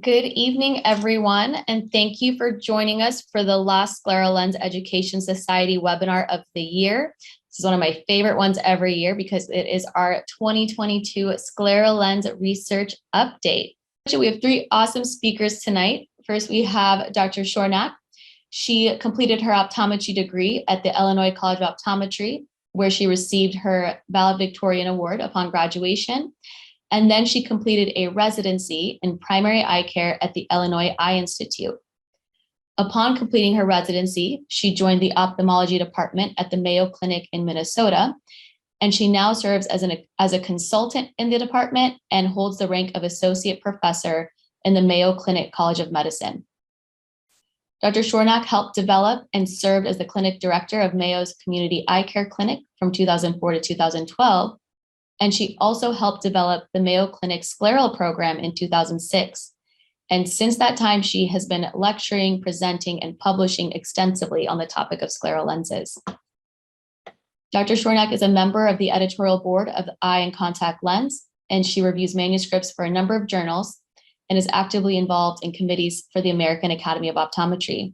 Good evening, everyone, and thank you for joining us for the last Scleral Lens Education Society webinar of the year. This is one of my favorite ones every year because it is our 2022 Scleral Lens Research Update. We have three awesome speakers tonight. First, we have Dr. Schornack. She completed her optometry degree at the Illinois College of Optometry, where she received her valedictorian award upon graduation. And then she completed a residency in primary eye care at the Illinois Eye Institute. Upon completing her residency, she joined the ophthalmology department at the Mayo Clinic in Minnesota, and she now serves as a consultant in the department and holds the rank of associate professor in the Mayo Clinic College of Medicine. Dr. Schornack helped develop and served as the clinic director of Mayo's Community Eye Care Clinic from 2004 to 2012. And she also helped develop the Mayo Clinic Scleral program in 2006. And since that time, she has been lecturing, presenting, and publishing extensively on the topic of scleral lenses. Dr. Schornack is a member of the editorial board of Eye and Contact Lens, and she reviews manuscripts for a number of journals and is actively involved in committees for the American Academy of Optometry.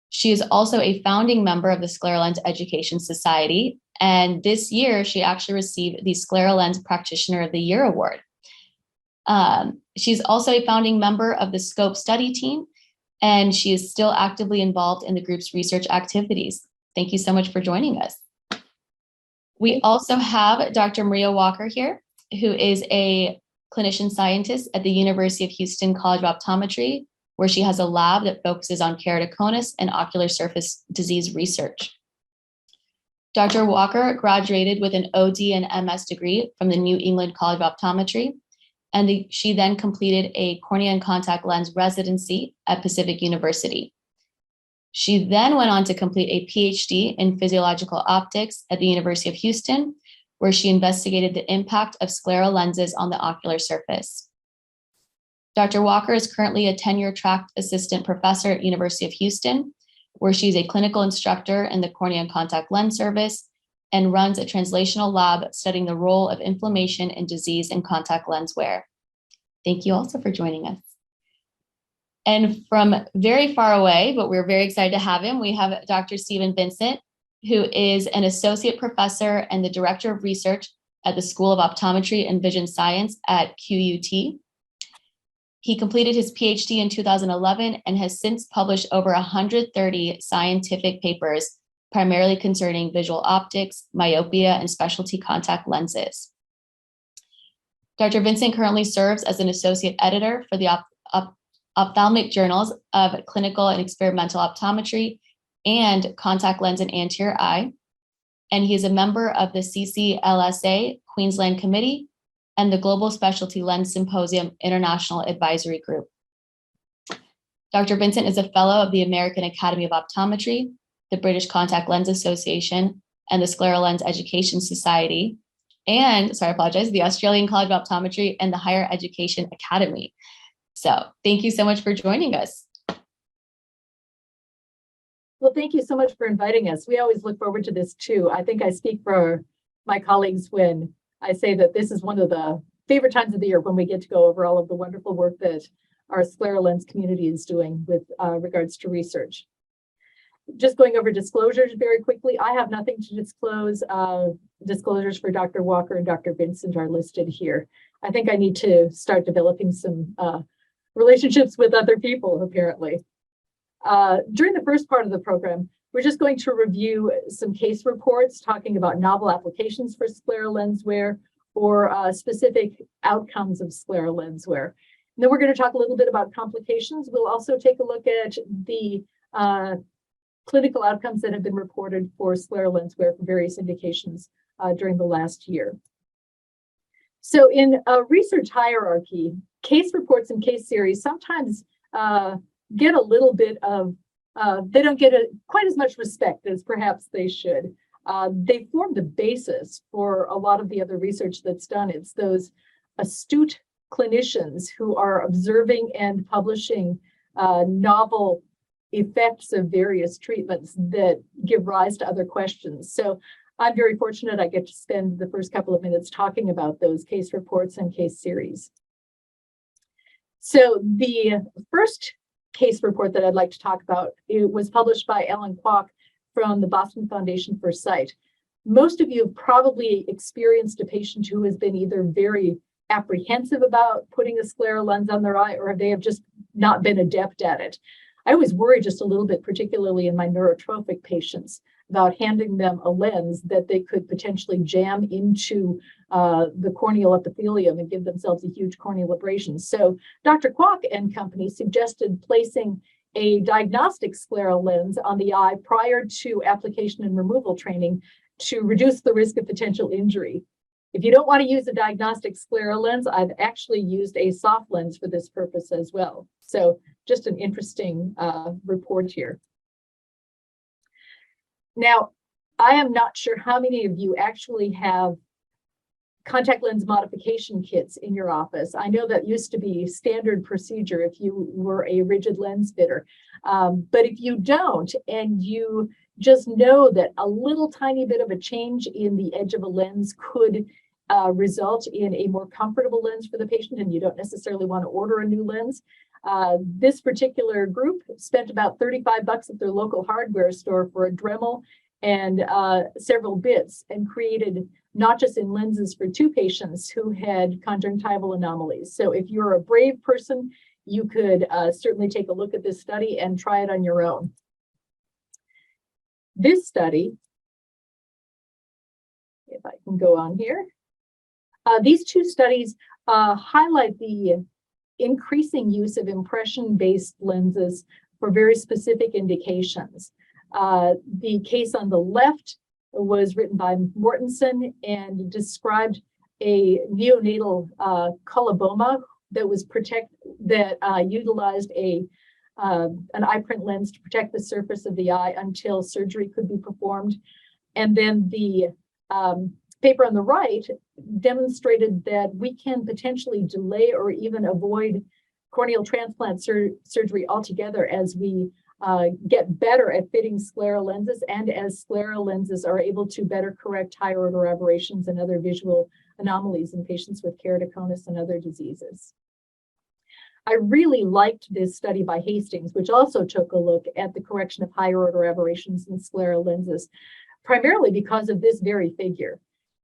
She is also a founding member of the Scleral Lens Education Society, and this year she actually received the Scleral Lens Practitioner of the Year Award. She's also a founding member of the SCOPE study team, and she is still actively involved in the group's research activities. Thank you so much for joining us. We also have Dr. Muriel Walker here, who is a clinician scientist at the University of Houston College of Optometry, where she has a lab that focuses on keratoconus and ocular surface disease research. Dr. Walker graduated with an OD and MS degree from the New England College of Optometry, and she then completed a cornea and contact lens residency at Pacific University. She then went on to complete a PhD in physiological optics at the University of Houston, where she investigated the impact of scleral lenses on the ocular surface. Dr. Walker is currently a tenure-track assistant professor at University of Houston, where she's a clinical instructor in the cornea and contact lens service and runs a translational lab studying the role of inflammation and disease in contact lens wear. Thank you also for joining us. And from very far away, but we're very excited to have him, we have Dr. Vincent, who is an associate professor and the director of research at the School of Optometry and Vision Science at QUT. He completed his PhD in 2011 and has since published over 130 scientific papers, primarily concerning visual optics, myopia, and specialty contact lenses. Dr. Vincent currently serves as an associate editor for the ophthalmic journals of Clinical and Experimental Optometry and Contact Lens and Anterior Eye, and he is a member of the CCLSA Queensland Committee and the Global Specialty Lens Symposium International Advisory Group. Dr. Vincent is a fellow of the American Academy of Optometry, the British Contact Lens Association, and the Scleral Lens Education Society, and, the Australian College of Optometry and the Higher Education Academy. So thank you so much for joining us. Well, thank you so much for inviting us. We always look forward to this too. I think I speak for my colleagues when I say that this is one of the favorite times of the year when we get to go over all of the wonderful work that our scleral lens community is doing with regards to research. Just going over disclosures very quickly, I have nothing to disclose. Disclosures for Dr. Walker and Dr. Vincent are listed here. I think I need to start developing some relationships with other people, apparently. During the first part of the program, we're just going to review some case reports talking about novel applications for scleral lens wear or specific outcomes of scleral lens wear. And then we're going to talk a little bit about complications. We'll also take a look at the clinical outcomes that have been reported for scleral lens wear for various indications during the last year. So in a research hierarchy, case reports and case series sometimes get a little bit of, they don't get quite as much respect as perhaps they should. They form the basis for a lot of the other research that's done. It's those astute clinicians who are observing and publishing novel effects of various treatments that give rise to other questions. So I'm very fortunate I get to spend the first couple of minutes talking about those case reports and case series. So the first case report that I'd like to talk about, it was published by Ellen Kwok from the Boston Foundation for Sight. Most of you have probably experienced a patient who has been either very apprehensive about putting a scleral lens on their eye, or they have just not been adept at it. I always worry just a little bit, particularly in my neurotrophic patients, about handing them a lens that they could potentially jam into the corneal epithelium and give themselves a huge corneal abrasion. So Dr. Kwok and company suggested placing a diagnostic scleral lens on the eye prior to application and removal training to reduce the risk of potential injury. If you don't want to use a diagnostic scleral lens, I've actually used a soft lens for this purpose as well. So just an interesting report here. Now, I am not sure how many of you actually have contact lens modification kits in your office. I know that used to be standard procedure if you were a rigid lens fitter. But if you don't, and you just know that a little tiny bit of a change in the edge of a lens could result in a more comfortable lens for the patient, and you don't necessarily want to order a new lens. This particular group spent about $35 at their local hardware store for a Dremel and several bits, and created notches in lenses for 2 patients who had conjunctival anomalies. So if you're a brave person, you could certainly take a look at this study and try it on your own. This study, if I can go on here, these 2 studies highlight the increasing use of impression-based lenses for very specific indications. The case on the left was written by Mortensen and described a neonatal coloboma that was utilized an eye print lens to protect the surface of the eye until surgery could be performed. And then the paper on the right demonstrated that we can potentially delay or even avoid corneal transplant surgery altogether as we get better at fitting scleral lenses, and as scleral lenses are able to better correct higher order aberrations and other visual anomalies in patients with keratoconus and other diseases. I really liked this study by Hastings, which also took a look at the correction of higher order aberrations in scleral lenses, primarily because of this very figure.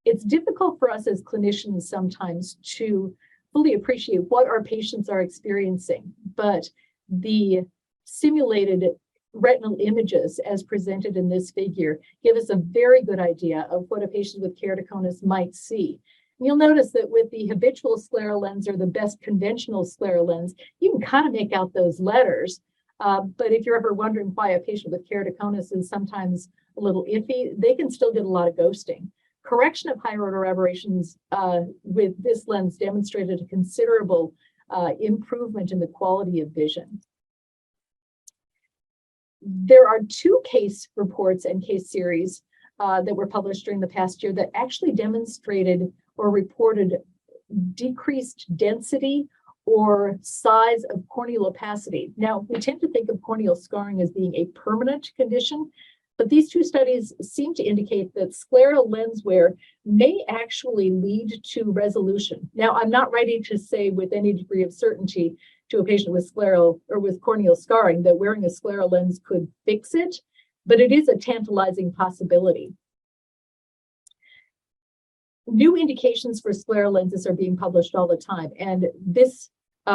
It's difficult for us as clinicians sometimes to fully appreciate what our patients are experiencing, but the simulated retinal images as presented in this figure give us a very good idea of what a patient with keratoconus might see. And you'll notice that with the habitual scleral lens, or the best conventional scleral lens, you can kind of make out those letters. But if you're ever wondering why a patient with keratoconus is sometimes a little iffy, they can still get a lot of ghosting. Correction of higher order aberrations with this lens demonstrated a considerable improvement in the quality of vision. There are 2 case reports and case series that were published during the past year that actually demonstrated or reported decreased density or size of corneal opacity. Now, we tend to think of corneal scarring as being a permanent condition, but these 2 studies seem to indicate that scleral lens wear may actually lead to resolution. Now, I'm not ready to say with any degree of certainty to a patient with scleral or with corneal scarring that wearing a scleral lens could fix it, but it is a tantalizing possibility. New indications for scleral lenses are being published all the time, and this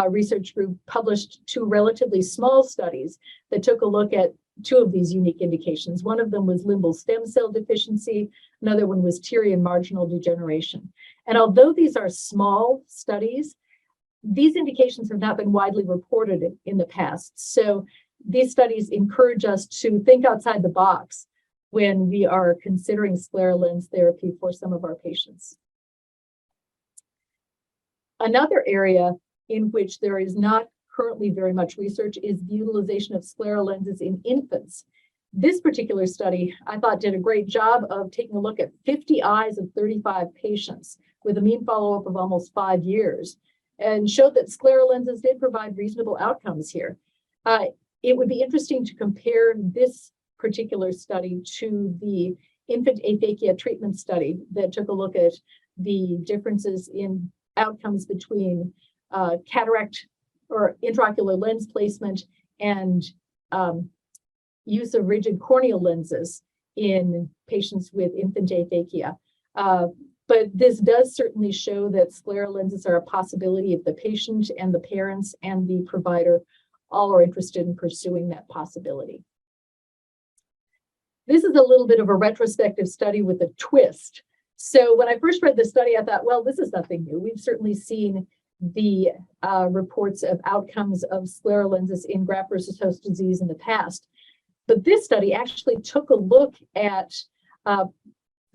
research group published 2 relatively small studies that took a look at 2 of these unique indications. One of them was limbal stem cell deficiency, another one was Tyrian marginal degeneration. And although these are small studies, these indications have not been widely reported in the past. So these studies encourage us to think outside the box when we are considering scleral lens therapy for some of our patients. Another area in which there is not currently very much research is the utilization of scleral lenses in infants. This particular study, I thought, did a great job of taking a look at 50 eyes of 35 patients with a mean follow-up of almost 5 years, and showed that scleral lenses did provide reasonable outcomes here. It would be interesting to compare this particular study to the infant aphakia treatment study that took a look at the differences in outcomes between cataract or intraocular lens placement and use of rigid corneal lenses in patients with infant aphakia. But this does certainly show that scleral lenses are a possibility if the patient and the parents and the provider all are interested in pursuing that possibility. This is a little bit of a retrospective study with a twist. So when I first read the study, I thought, well, this is nothing new. We've certainly seen the reports of outcomes of scleral lenses in graft versus host disease in the past. But this study actually took a look at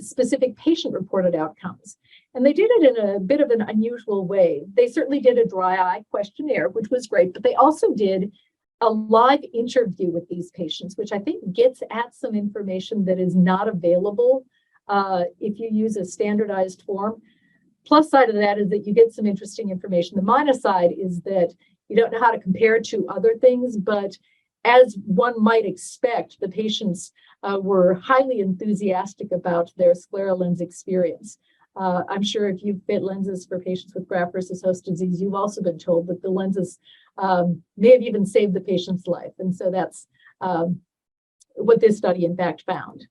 specific patient-reported outcomes. And they did it in a bit of an unusual way. They certainly did a dry eye questionnaire, which was great, but they also did a live interview with these patients, which I think gets at some information that is not available if you use a standardized form. Plus side of that is that you get some interesting information. The minus side is that you don't know how to compare to other things, but as one might expect, the patients were highly enthusiastic about their scleral lens experience. I'm sure if you fit lenses for patients with graft versus host disease, you've also been told that the lenses may have even saved the patient's life. And so that's what this study in fact found.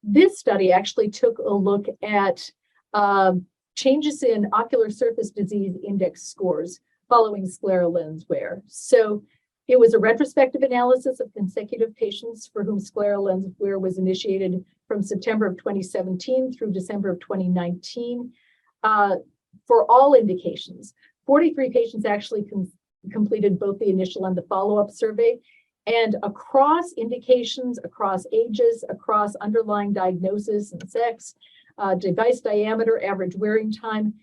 This study actually took a look at changes in ocular surface disease index scores following scleral lens wear. So it was a retrospective analysis of consecutive patients for whom scleral lens wear was initiated from September of 2017 through December of 2019. For all indications, 43 patients actually completed both the initial and the follow-up survey. And across indications, across ages, across underlying diagnosis and sex, device diameter, average wearing time,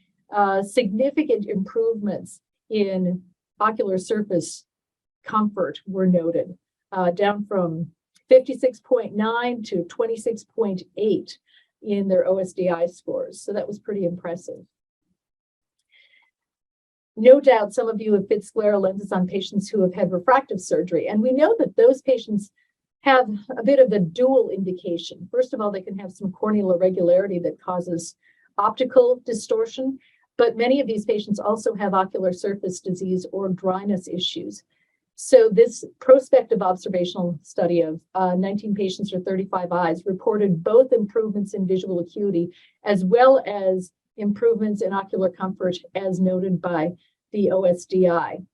significant improvements in ocular surface comfort were noted, down from 56.9 to 26.8 in their OSDI scores. So that was pretty impressive. No doubt some of you have fit scleral lenses on patients who have had refractive surgery. And we know that those patients have a bit of a dual indication. First of all, they can have some corneal irregularity that causes optical distortion, but many of these patients also have ocular surface disease or dryness issues. So this prospective observational study of 19 patients or 35 eyes reported both improvements in visual acuity as well as improvements in ocular comfort as noted by the OSDI.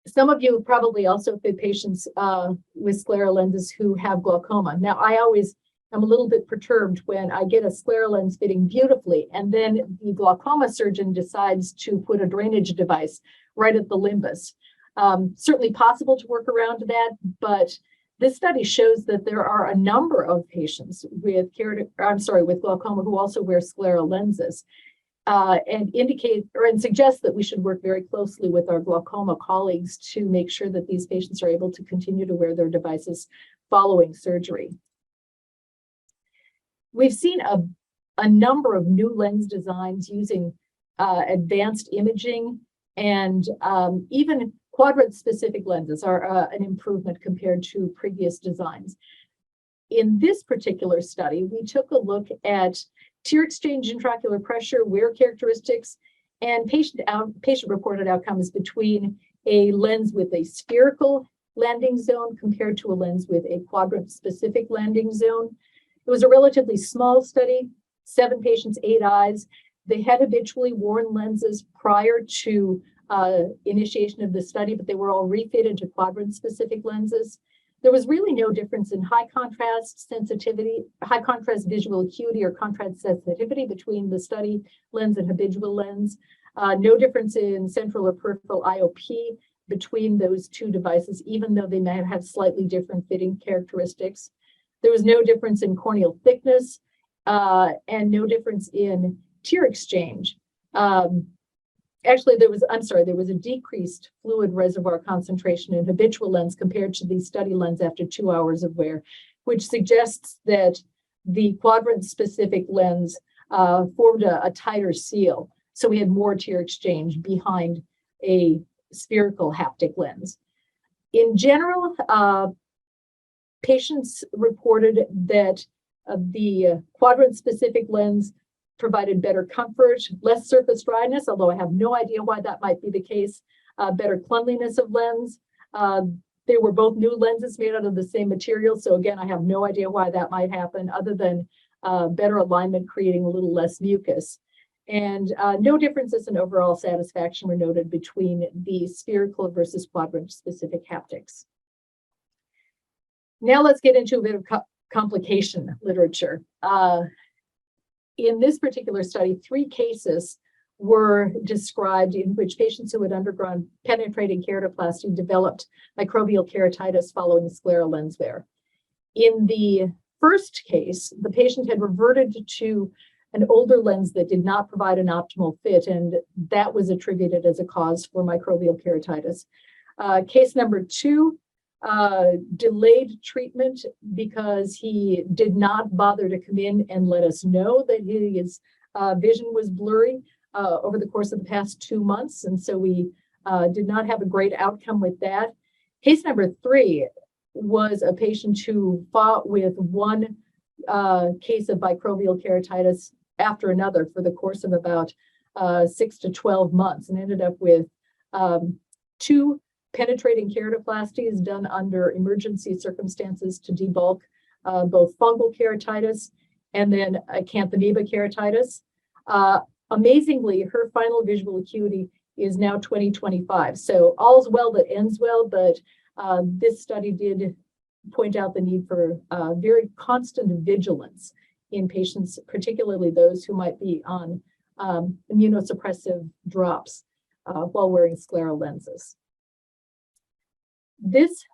Some of you probably also fit patients with scleral lenses who have glaucoma. Now, I always am a little bit perturbed when I get a scleral lens fitting beautifully, and then the glaucoma surgeon decides to put a drainage device right at the limbus. Certainly possible to work around that, but this study shows that there are a number of patients with glaucoma who also wear scleral lenses, and suggest that we should work very closely with our glaucoma colleagues to make sure that these patients are able to continue to wear their devices following surgery. We've seen a number of new lens designs using advanced imaging, and even quadrant-specific lenses are an improvement compared to previous designs. In this particular study, we took a look at tear exchange intraocular pressure, wear characteristics, and patient-reported outcomes between a lens with a spherical landing zone compared to a lens with a quadrant-specific landing zone. It was a relatively small study, 7 patients, 8 eyes. They had habitually worn lenses prior to initiation of the study, but they were all refitted to quadrant-specific lenses. There was really no difference in high contrast sensitivity, high contrast visual acuity or contrast sensitivity between the study lens and habitual lens. No difference in central or peripheral IOP between those two devices, even though they may have slightly different fitting characteristics. There was no difference in corneal thickness and no difference in tear exchange. Actually, there was a decreased fluid reservoir concentration in habitual lens compared to the study lens after 2 hours of wear, which suggests that the quadrant-specific lens formed a tighter seal. So we had more tear exchange behind a spherical haptic lens. In general, patients reported that the quadrant-specific lens provided better comfort, less surface dryness, although I have no idea why that might be the case, better cleanliness of lens. They were both new lenses made out of the same material. So again, I have no idea why that might happen other than better alignment, creating a little less mucus. And no differences in overall satisfaction were noted between the spherical versus quadrant specific haptics. Now let's get into a bit of complication literature. In this particular study, 3 cases were described in which patients who had undergone penetrating keratoplasty developed microbial keratitis following scleral lens wear. In the first case, the patient had reverted to an older lens that did not provide an optimal fit, and that was attributed as a cause for microbial keratitis. Case number 2, delayed treatment because he did not bother to come in and let us know that his vision was blurry over the course of the past 2 months. And so we did not have a great outcome with that. Case number 3 was a patient who fought with one case of microbial keratitis after another for the course of about 6 to 12 months and ended up with 2 penetrating keratoplasties done under emergency circumstances to debulk both fungal keratitis and then acanthamoeba keratitis. Amazingly, her final visual acuity is now 20/25. So all's well that ends well, but this study did point out the need for very constant vigilance in patients, particularly those who might be on immunosuppressive drops while wearing scleral lenses. This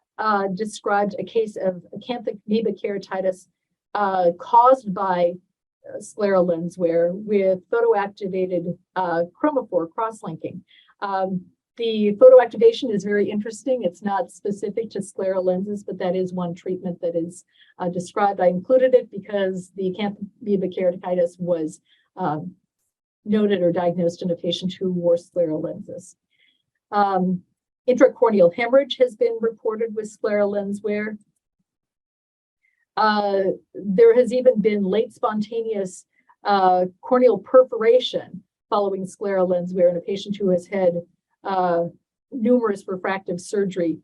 described a case of acanthamoeba keratitis caused by scleral lens wear with photoactivated chromophore cross-linking. The photoactivation is very interesting. It's not specific to scleral lenses, but that is one treatment that is described. I included it because the acanthamoeba keratitis was noted or diagnosed in a patient who wore scleral lenses. Intracorneal hemorrhage has been reported with scleral lens wear. There has even been late spontaneous corneal perforation following scleral lens wear in a patient who has had numerous refractive surgery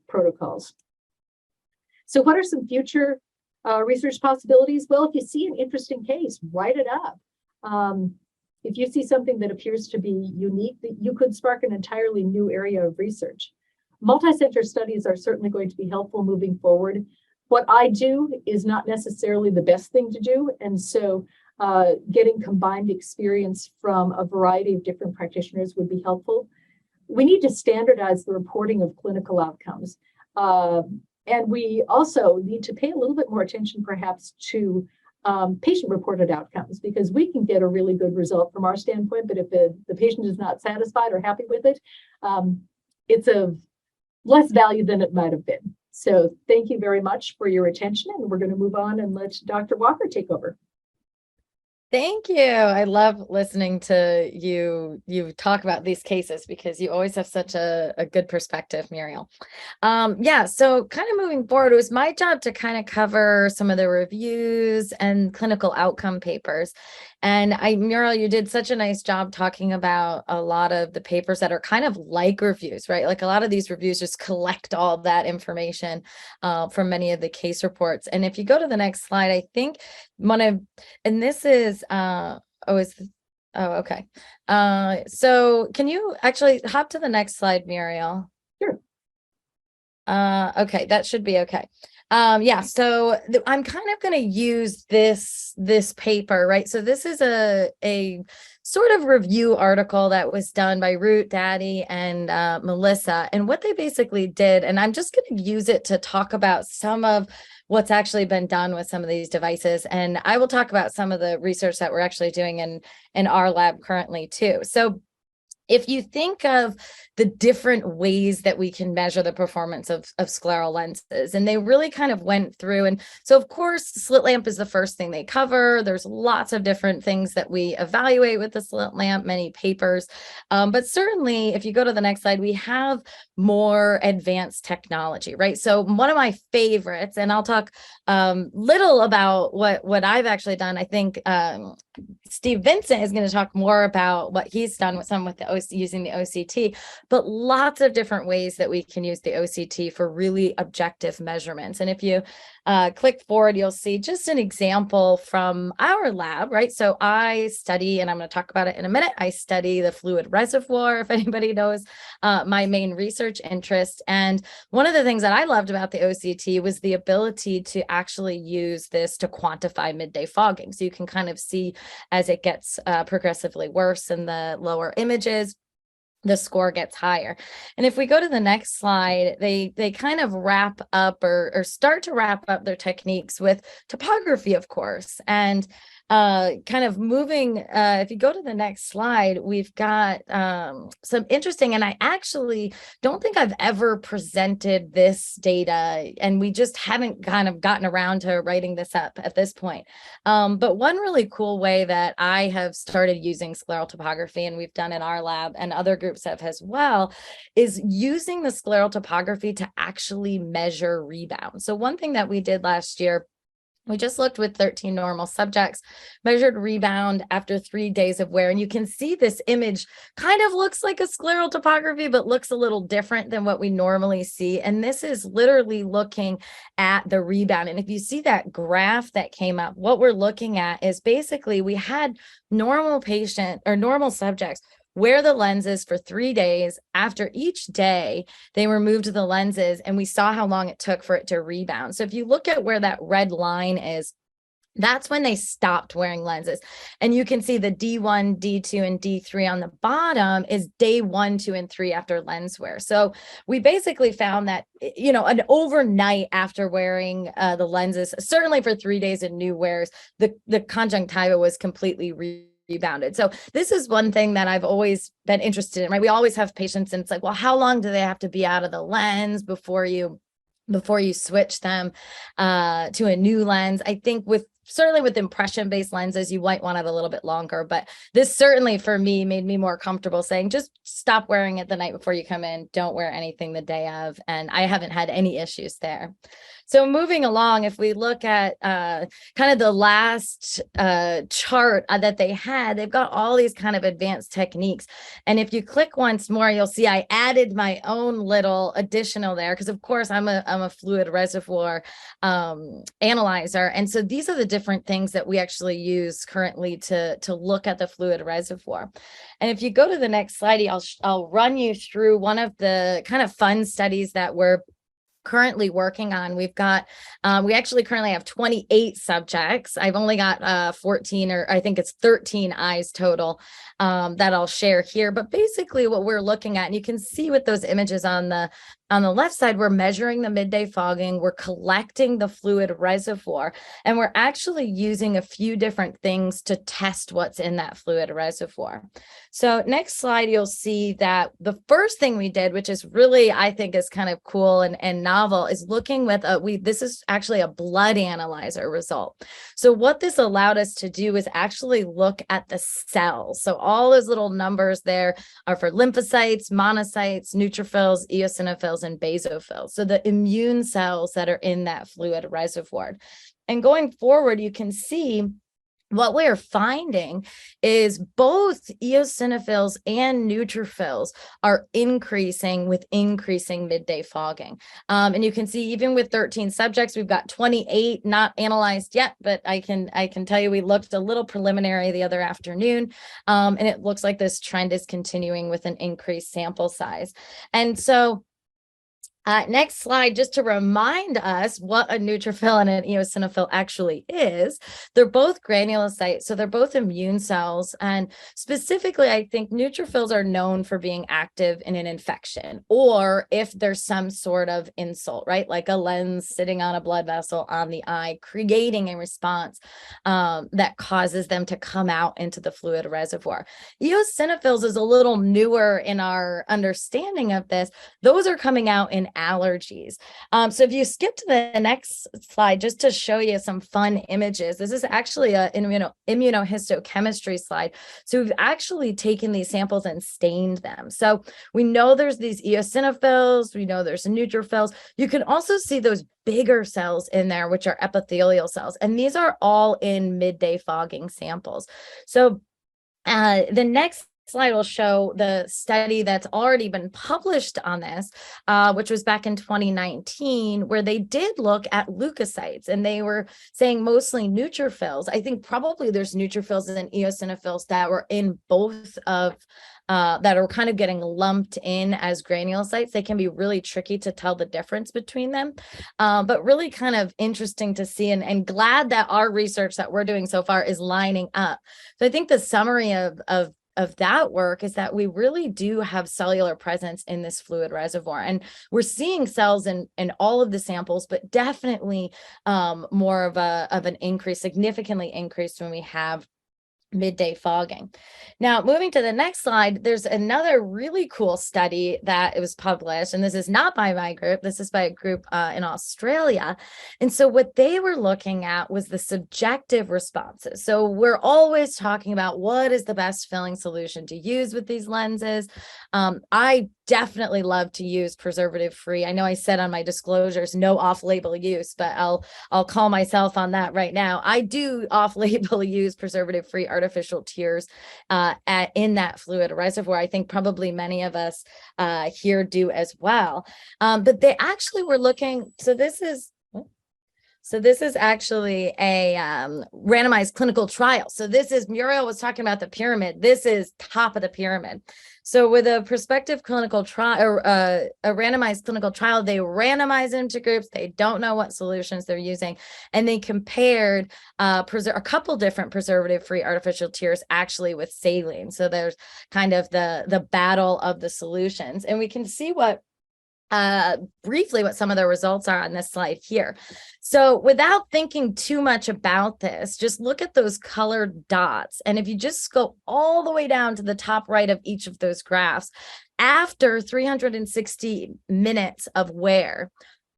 protocols. So what are some future research possibilities? Well, if you see an interesting case, write it up. If you see something that appears to be unique, that you could spark an entirely new area of research. Multi-center studies are certainly going to be helpful moving forward. What I do is not necessarily the best thing to do, and so getting combined experience from a variety of different practitioners would be helpful. We need to standardize the reporting of clinical outcomes. And we also need to pay a little bit more attention perhaps to patient-reported outcomes, because we can get a really good result from our standpoint, but if the patient is not satisfied or happy with it, it's of less value than it might have been. So thank you very much for your attention, and we're going to move on and let Dr. Walker take over. Thank you. I love listening to you talk about these cases because you always have such a good perspective, Muriel. Yeah, so kind of moving forward, it was my job to kind of cover some of the reviews and clinical outcome papers. And Muriel, you did such a nice job talking about a lot of the papers that are kind of like reviews, right? Like a lot of these reviews just collect all that information from many of the case reports. And if you go to the next slide, I think and this is, okay. So can you actually hop to the next slide, Muriel? Sure. Okay, that should be okay. Yeah, so I'm kind of going to use this paper, right? So this is a sort of review article that was done by Root, Daddy, and Melissa. And what they basically did, and I'm just going to use it to talk about some of what's actually been done with some of these devices. And I will talk about some of the research that we're actually doing in our lab currently too. So if you think of the different ways that we can measure the performance of scleral lenses, and they really kind of went through. And so, of course, slit lamp is the first thing they cover. There's lots of different things that we evaluate with the slit lamp, many papers. But certainly, if you go to the next slide, we have more advanced technology, right? So one of my favorites, and I'll talk little about what I've actually done. I think Steve Vincent is going to talk more about what he's done with using the OCT, but lots of different ways that we can use the OCT for really objective measurements. And if you click forward, you'll see just an example from our lab, right? So I study, and I'm going to talk about it in a minute, I study the fluid reservoir, if anybody knows my main research interest. And one of the things that I loved about the OCT was the ability to actually use this to quantify midday fogging. So you can kind of see as it gets progressively worse in the lower images, the score gets higher. And if we go to the next slide, they kind of wrap up or start to wrap up their techniques with topography, of course. And kind of moving, if you go to the next slide, we've got some interesting, and I actually don't think I've ever presented this data, and we just haven't kind of gotten around to writing this up at this point. But one really cool way that I have started using scleral topography, and we've done in our lab and other groups have as well, is using the scleral topography to actually measure rebound. So one thing that we did last year, we just looked with 13 normal subjects, measured rebound after 3 days of wear. And you can see this image kind of looks like a scleral topography, but looks a little different than what we normally see. And this is literally looking at the rebound. And if you see that graph that came up, what we're looking at is basically we had normal subjects wear the lenses for 3 days. After each day, they removed the lenses, and we saw how long it took for it to rebound. So if you look at where that red line is, that's when they stopped wearing lenses. And you can see the D1, D2, and D3 on the bottom is day 1, 2, and 3 after lens wear. So we basically found that, you know, an overnight after wearing the lenses, certainly for 3 days in new wears, the conjunctiva was completely rebounded. So this is one thing that I've always been interested in, right? We always have patients, and it's like, well, how long do they have to be out of the lens before you switch them to a new lens? I think certainly with impression-based lenses, you might want to have a little bit longer, but this certainly for me made me more comfortable saying, just stop wearing it the night before you come in. Don't wear anything the day of. And I haven't had any issues there. So moving along, if we look at kind of the last chart that they had, they've got all these kind of advanced techniques. And if you click once more, you'll see I added my own little additional there, because of course I'm a fluid reservoir analyzer. And so these are the different things that we actually use currently to look at the fluid reservoir. And if you go to the next slide, I'll run you through one of the kind of fun studies that we're currently working on. We've got, we actually currently have 28 subjects. I've only got 14, or I think it's 13 eyes total that I'll share here. But basically what we're looking at, and you can see with those images on the left side, we're measuring the midday fogging, we're collecting the fluid reservoir, and we're actually using a few different things to test what's in that fluid reservoir. So next slide, you'll see that the first thing we did, which is really, I think is kind of cool and novel, is looking with this is actually a blood analyzer result. So what this allowed us to do is actually look at the cells. So all those little numbers there are for lymphocytes, monocytes, neutrophils, eosinophils, and basophils. So the immune cells that are in that fluid reservoir. And going forward, you can see what we're finding is both eosinophils and neutrophils are increasing with increasing midday fogging. And you can see even with 13 subjects, we've got 28 not analyzed yet, but I can tell you we looked a little preliminary the other afternoon, and it looks like this trend is continuing with an increased sample size. And so Next slide, just to remind us what a neutrophil and an eosinophil actually is. They're both granulocytes, so they're both immune cells. And specifically, I think neutrophils are known for being active in an infection, or if there's some sort of insult, right? Like a lens sitting on a blood vessel on the eye, creating a response that causes them to come out into the fluid reservoir. Eosinophils is a little newer in our understanding of this. Those are coming out in allergies. So if you skip to the next slide, just to show you some fun images, this is actually an immunohistochemistry slide. So we've actually taken these samples and stained them. So we know there's these eosinophils, we know there's neutrophils. You can also see those bigger cells in there, which are epithelial cells. And these are all in midday fogging samples. So the next slide will show the study that's already been published on this, which was back in 2019, where they did look at leukocytes, and they were saying mostly neutrophils. I think probably there's neutrophils and eosinophils that were in both of that are kind of getting lumped in as granulocytes. They can be really tricky to tell the difference between them, but really kind of interesting to see, and glad that our research that we're doing so far is lining up. So I think the summary of that work is that we really do have cellular presence in this fluid reservoir, and we're seeing cells in all of the samples, but definitely more of an increase, significantly increased when we have midday fogging. Now, moving to the next slide, there's another really cool study that it was published, and this is not by my group, this is by a group in Australia. And so what they were looking at was the subjective responses. So we're always talking about what is the best filling solution to use with these lenses. I definitely love to use preservative-free. I know I said on my disclosures, no off-label use, but I'll call myself on that right now. I do off-label use preservative-free artificial tears in that fluid reservoir. I think probably many of us here do as well. But they actually were looking, so this is actually a randomized clinical trial. So this is, Muriel was talking about the pyramid. This is top of the pyramid. So with a prospective clinical trial, or a randomized clinical trial, they randomize into groups. They don't know what solutions they're using. And they compared a couple different preservative-free artificial tears actually with saline. So there's kind of the battle of the solutions. And we can see briefly what some of the results are on this slide here. So without thinking too much about this, just look at those colored dots. And if you just go all the way down to the top right of each of those graphs, after 360 minutes of wear,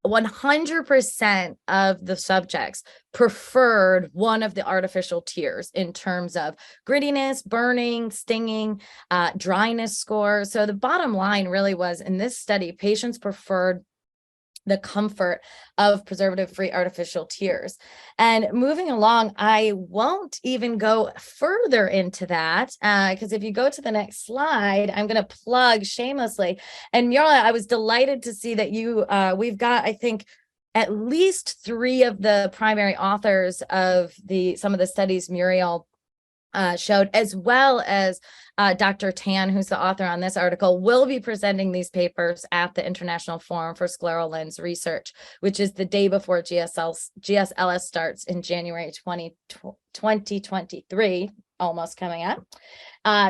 100% of the subjects preferred one of the artificial tears in terms of grittiness, burning, stinging, dryness score. So the bottom line really was, in this study, patients preferred the comfort of preservative-free artificial tears. And moving along, I won't even go further into that, because if you go to the next slide, I'm going to plug shamelessly. And Muriel, I was delighted to see that we've got, I think, at least 3 of the primary authors of some of the studies Muriel showed, as well as Dr. Tan, who's the author on this article, will be presenting these papers at the International Forum for Scleral Lens Research, which is the day before GSLS starts in January 2023, almost coming up.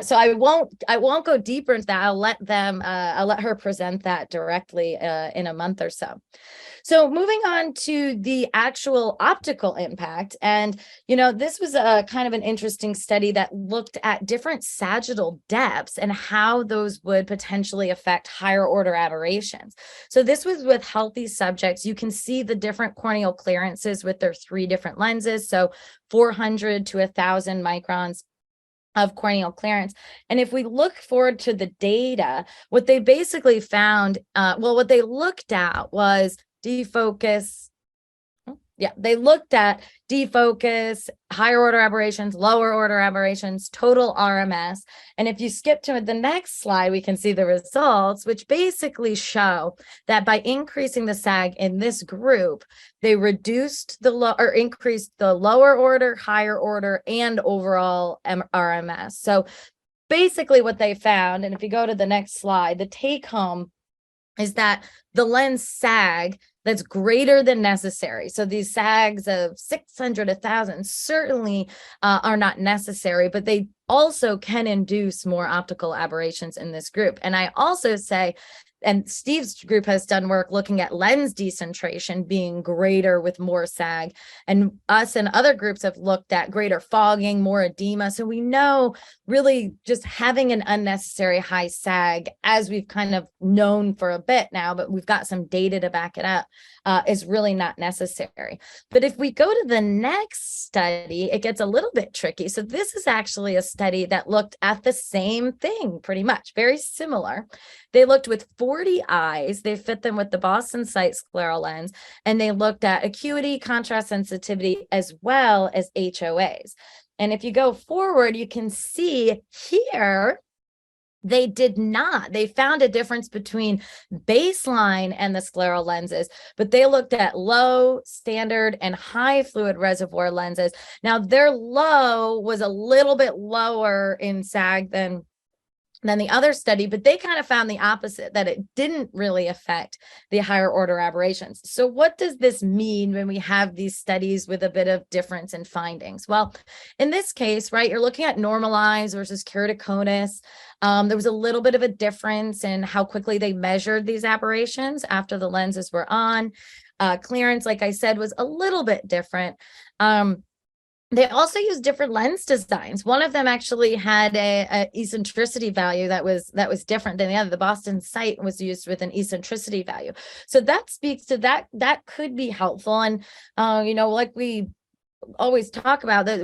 So I won't go deeper into that. I'll let her present that directly in a month or so. So moving on to the actual optical impact. And, this was a kind of an interesting study that looked at different sagittal depths and how those would potentially affect higher order aberrations. So this was with healthy subjects. You can see the different corneal clearances with their 3 different lenses. So 400 to 1,000 microns of corneal clearance. And if we look forward to the data, what they basically found, what they looked at was defocus. They looked at defocus, higher order aberrations, lower order aberrations, total RMS. And if you skip to the next slide, we can see the results, which basically show that by increasing the SAG in this group, they reduced increased the lower order, higher order, and overall RMS. So basically what they found, and if you go to the next slide, the take home is that the lens sag that's greater than necessary. So these sags of 600, 1,000 certainly are not necessary, but they also can induce more optical aberrations in this group. And I also say, and Steve's group has done work looking at lens decentration being greater with more sag. And us and other groups have looked at greater fogging, more edema. So we know really just having an unnecessary high sag, as we've kind of known for a bit now, but we've got some data to back it up, is really not necessary. But if we go to the next study, it gets a little bit tricky. So this is actually a study that looked at the same thing, pretty much, very similar. They looked with 40 eyes, they fit them with the Boston Sight scleral lens, and they looked at acuity, contrast sensitivity, as well as HOAs. And if you go forward, you can see here, they did not. They found a difference between baseline and the scleral lenses, but they looked at low, standard, and high fluid reservoir lenses. Now, their low was a little bit lower in sag than the other study, but they kind of found the opposite, that it didn't really affect the higher order aberrations. So what does this mean when we have these studies with a bit of difference in findings? Well, in this case, right, you're looking at normalized versus keratoconus. There was a little bit of a difference in how quickly they measured these aberrations after the lenses were on. Clearance, like I said, was a little bit different. They also used different lens designs. One of them actually had a eccentricity value that was different than the other. The Boston Sight was used with an eccentricity value. So that speaks to that could be helpful. And, like we always talk about, that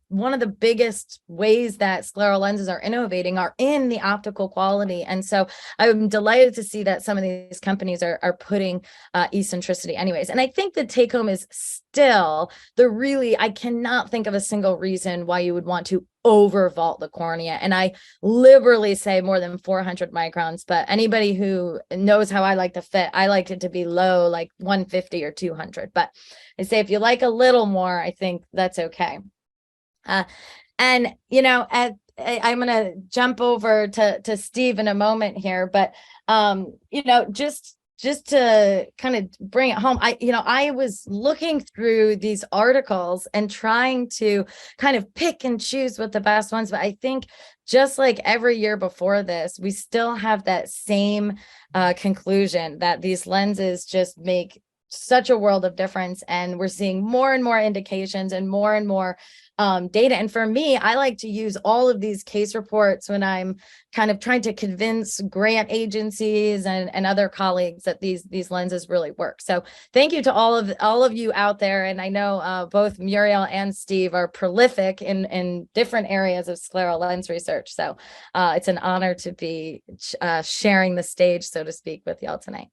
one of the biggest ways that scleral lenses are innovating are in the optical quality. And so I'm delighted to see that some of these companies are putting eccentricity anyways. And I think the take home is still I cannot think of a single reason why you would want to overvault the cornea. And I liberally say more than 400 microns, but anybody who knows how I like to fit, I like it to be low, like 150 or 200. But I say, if you like a little more, I think that's okay. I'm going to jump over to Steve in a moment here, but, just to kind of bring it home, I was looking through these articles and trying to kind of pick and choose what the best ones, but I think just like every year before this, we still have that same conclusion that these lenses just make such a world of difference, and we're seeing more and more indications and more data. And for me, I like to use all of these case reports when I'm kind of trying to convince grant agencies and other colleagues that these lenses really work. So thank you to all of you out there. And I know both Muriel and Steve are prolific in different areas of scleral lens research. So it's an honor to be sharing the stage, so to speak, with y'all tonight.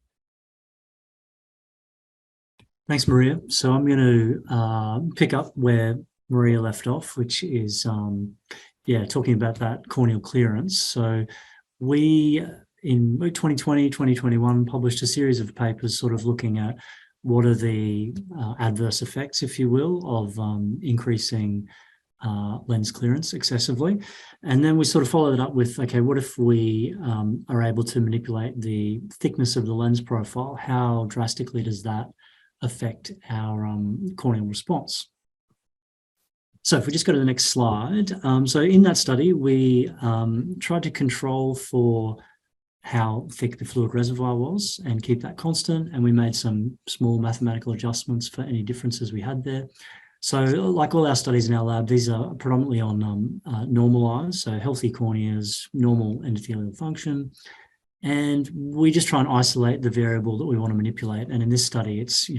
Thanks, Maria. So I'm going to pick up where Maria left off, which is, talking about that corneal clearance. So we, in 2020, 2021, published a series of papers sort of looking at what are the adverse effects, if you will, of increasing lens clearance excessively. And then we sort of followed it up with, okay, what if we are able to manipulate the thickness of the lens profile? How drastically does that affect our corneal response? So if we just go to the next slide. So in that study, we tried to control for how thick the fluid reservoir was and keep that constant. And we made some small mathematical adjustments for any differences we had there. So like all our studies in our lab, these are predominantly on normalized, so healthy corneas, normal endothelial function. And we just try and isolate the variable that we want to manipulate. And in this study, it's,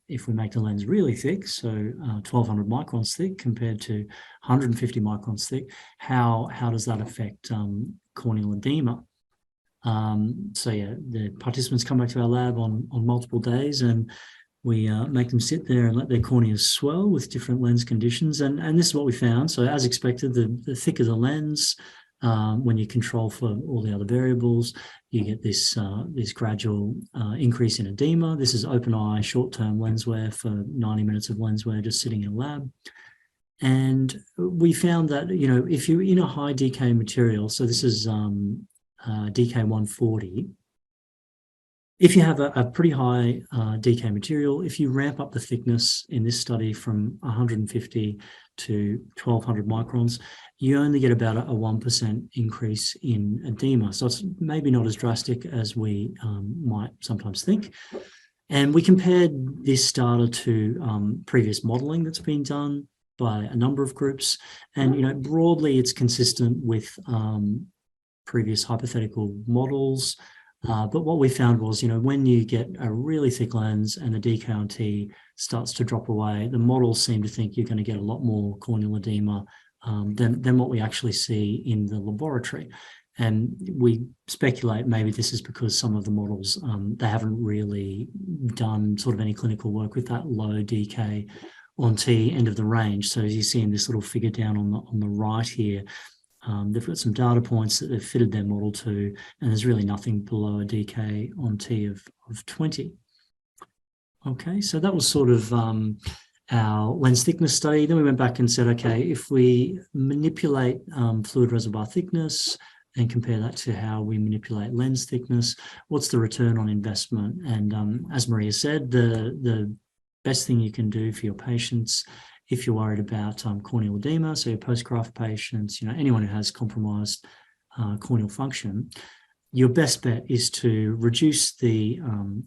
if we make the lens really thick, so 1200 microns thick compared to 150 microns thick, how does that affect corneal edema? The participants come back to our lab on multiple days, and we make them sit there and let their corneas swell with different lens conditions. And this is what we found. So as expected, the thicker the lens, when you control for all the other variables, you get this gradual increase in edema. This is open eye, short-term lens wear for 90 minutes of lens wear just sitting in a lab. And we found that, if you're in a high DK material, so this is DK 140, if you have a pretty high DK material, if you ramp up the thickness in this study from 150 to 1200 microns, you only get about a 1% increase in edema. So it's maybe not as drastic as we might sometimes think. And we compared this data to previous modeling that's been done by a number of groups. And, broadly, it's consistent with previous hypothetical models. But what we found was, when you get a really thick lens and the DK on T starts to drop away, the models seem to think you're going to get a lot more corneal edema than what we actually see in the laboratory. And we speculate maybe this is because some of the models, they haven't really done sort of any clinical work with that low DK on T end of the range. So as you see in this little figure down on the right here, they've got some data points that they've fitted their model to, and there's really nothing below a DK on T of 20. Okay, so that was sort of our lens thickness study. Then we went back and said, okay, if we manipulate fluid reservoir thickness and compare that to how we manipulate lens thickness, what's the return on investment? And as Maria said, the best thing you can do for your patients, if you're worried about corneal edema, so your post-graft patients, anyone who has compromised corneal function, your best bet is to reduce the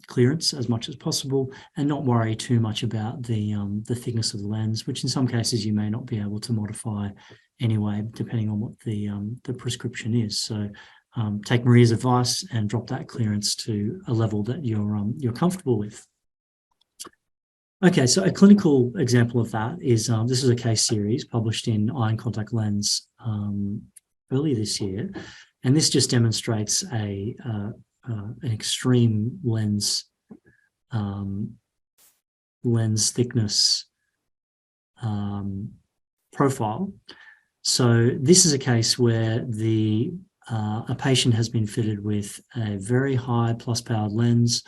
clearance as much as possible and not worry too much about the thickness of the lens, which in some cases you may not be able to modify anyway, depending on what the prescription is. So take Maria's advice and drop that clearance to a level that you're comfortable with. Okay, so a clinical example of that is this is a case series published in Eye and Contact Lens earlier this year, and this just demonstrates an extreme lens thickness profile. So this is a case where a patient has been fitted with a very high plus powered lens,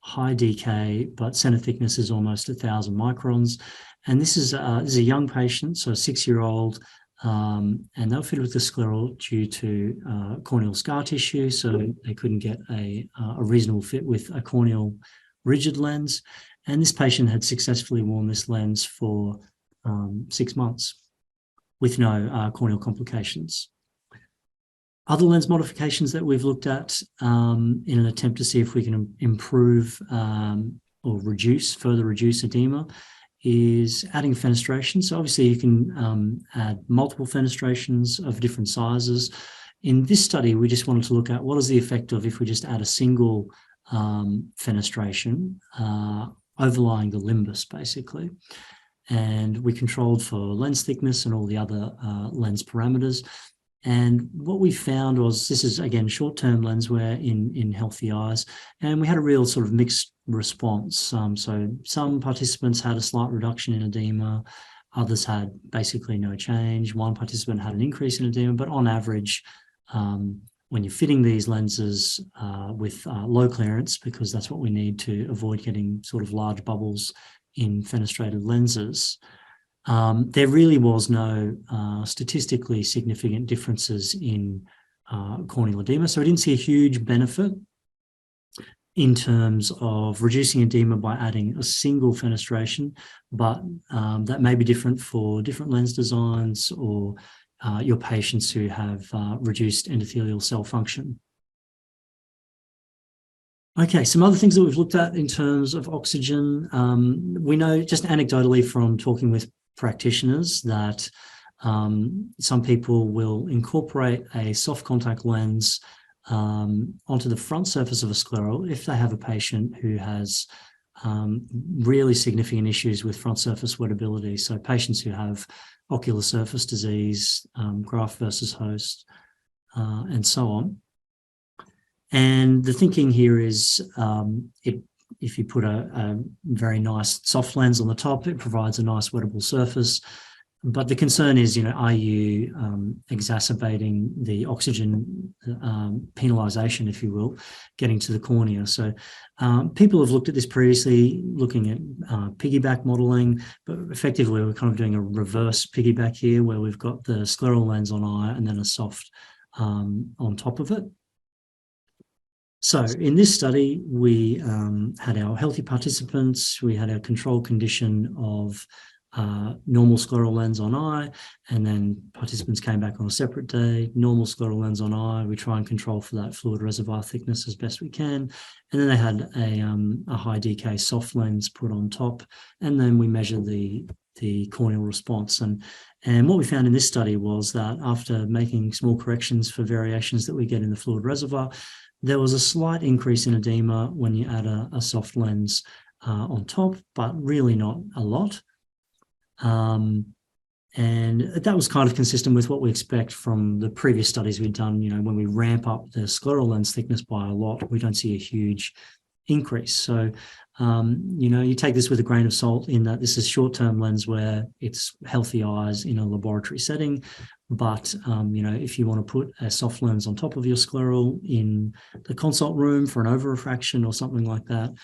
high DK, but center thickness is almost 1,000 microns. And this is a young patient, so a 6-year-old, and they were fitted with the Scleral due to corneal scar tissue, so they couldn't get a reasonable fit with a corneal rigid lens. And this patient had successfully worn this lens for 6 months with no corneal complications. Other lens modifications that we've looked at in an attempt to see if we can improve or further reduce edema is adding fenestration. So obviously you can add multiple fenestrations of different sizes. In this study, we just wanted to look at what is the effect of if we just add a single fenestration overlying the limbus, basically. And we controlled for lens thickness and all the other lens parameters. And what we found was, this is again short-term lens wear in healthy eyes, and we had a real sort of mixed response. So some participants had a slight reduction in edema, others had basically no change. One participant had an increase in edema, but on average, when you're fitting these lenses with low clearance, because that's what we need to avoid getting sort of large bubbles in fenestrated lenses, there really was no statistically significant differences in corneal edema. So we didn't see a huge benefit in terms of reducing edema by adding a single fenestration, but that may be different for different lens designs or your patients who have reduced endothelial cell function. Okay, some other things that we've looked at in terms of oxygen. We know just anecdotally from talking with practitioners that some people will incorporate a soft contact lens onto the front surface of a scleral if they have a patient who has really significant issues with front surface wettability. So patients who have ocular surface disease, graft versus host, and so on. And the thinking here is if you put a very nice soft lens on the top, it provides a nice wettable surface. But the concern is, are you exacerbating the oxygen penalization, if you will, getting to the cornea? So people have looked at this previously, looking at piggyback modeling, but effectively we're kind of doing a reverse piggyback here, where we've got the scleral lens on eye and then a soft on top of it. So in this study, we had our healthy participants, we had our control condition of normal scleral lens on eye, and then participants came back on a separate day, normal scleral lens on eye. We try and control for that fluid reservoir thickness as best we can. And then they had a high DK soft lens put on top, and then we measured the corneal response. And what we found in this study was that after making small corrections for variations that we get in the fluid reservoir, there was a slight increase in edema when you add a soft lens on top, but really not a lot. And that was kind of consistent with what we expect from the previous studies we'd done. When we ramp up the scleral lens thickness by a lot, we don't see a huge increase. So, you take this with a grain of salt in that this is short-term lens where it's healthy eyes in a laboratory setting. But, if you want to put a soft lens on top of your scleral in the consult room for an over-refraction or something like that,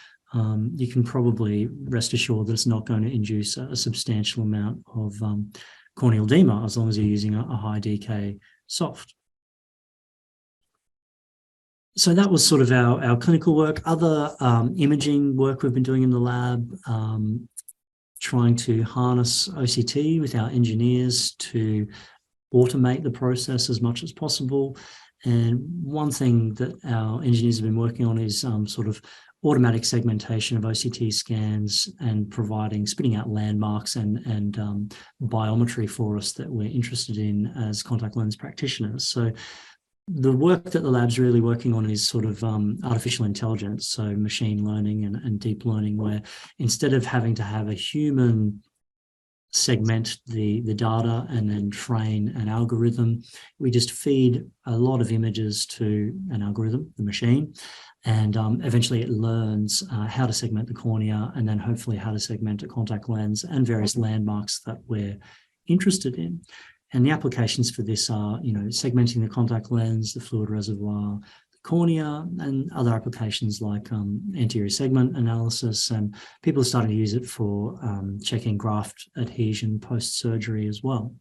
you can probably rest assured that it's not going to induce a substantial amount of corneal edema as long as you're using a high DK soft. So that was sort of our clinical work. Other imaging work we've been doing in the lab, trying to harness OCT with our engineers to automate the process as much as possible. And one thing that our engineers have been working on is sort of automatic segmentation of OCT scans and spitting out landmarks and biometry for us that we're interested in as contact lens practitioners. So the work that the lab's really working on is sort of artificial intelligence, so machine learning and deep learning, where instead of having to have a human segment the data and then train an algorithm, we just feed a lot of images to an algorithm, the machine, and eventually it learns how to segment the cornea and then hopefully how to segment a contact lens and various landmarks that we're interested in. And the applications for this are, segmenting the contact lens, the fluid reservoir, the cornea, and other applications like anterior segment analysis. And people are starting to use it for checking graft adhesion post-surgery as well.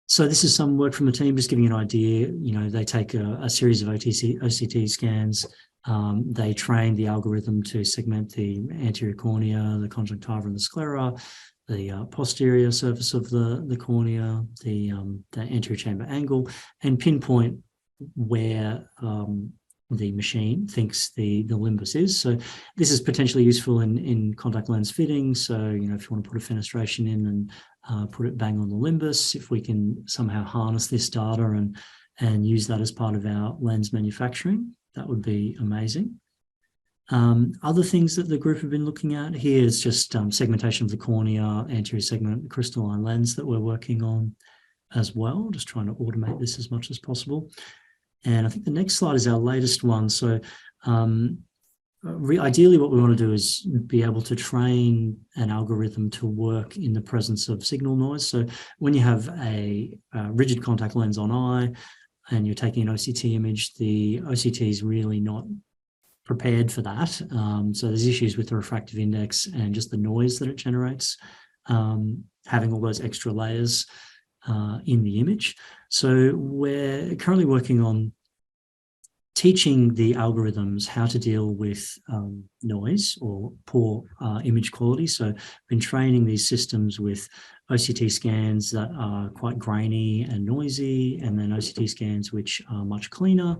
So this is some work from the team, just giving you an idea. They take a series of OCT scans. They train the algorithm to segment the anterior cornea, the conjunctiva and the sclera, the posterior surface of the cornea, the anterior chamber angle, and pinpoint where the machine thinks the limbus is. So this is potentially useful in contact lens fitting. So, if you want to put a fenestration in and put it bang on the limbus, if we can somehow harness this data and use that as part of our lens manufacturing, that would be amazing. Other things that the group have been looking at here is just segmentation of the cornea, anterior segment, crystalline lens that we're working on as well, just trying to automate this as much as possible. And I think the next slide is our latest one. So ideally what we want to do is be able to train an algorithm to work in the presence of signal noise. So when you have a rigid contact lens on eye and you're taking an OCT image, the OCT is really not prepared for that. So there's issues with the refractive index and just the noise that it generates, having all those extra layers in the image. So we're currently working on teaching the algorithms how to deal with noise or poor image quality. So I've been training these systems with OCT scans that are quite grainy and noisy, and then OCT scans which are much cleaner,